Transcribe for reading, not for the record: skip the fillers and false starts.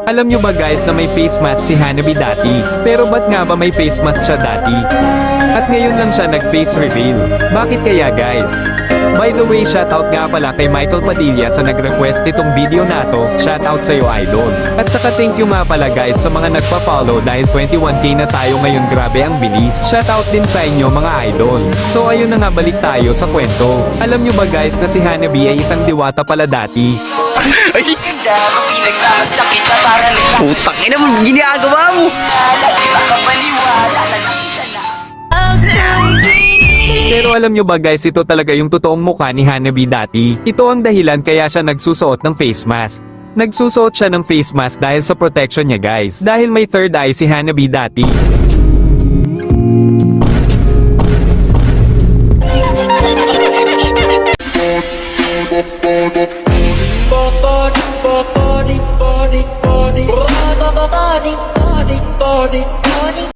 Alam nyo ba guys na may face mask si Hanabi dati? Pero ba't nga ba may face mask siya dati? At ngayon lang siya nag-face reveal. Bakit kaya guys? By the way, shoutout nga pala kay Michael Padilla sa nag-request itong video na to. Shoutout sa'yo idol. At saka thank you nga pala guys sa mga nagpa-follow dahil 21k na tayo ngayon, grabe ang bilis. Shoutout din sa inyo mga idol. So ayun na nga, balik tayo sa kwento. Alam nyo ba guys na si Hanabi ay isang diwata pala dati? Putang ina mo, ginagawa mo! Pero alam nyo ba guys, ito talaga yung totoong mukha ni Hanabi dati. Ito ang dahilan kaya siya nagsusuot ng face mask. Nagsusuot siya ng face mask dahil sa protection niya guys. Dahil may third eye si Hanabi dati.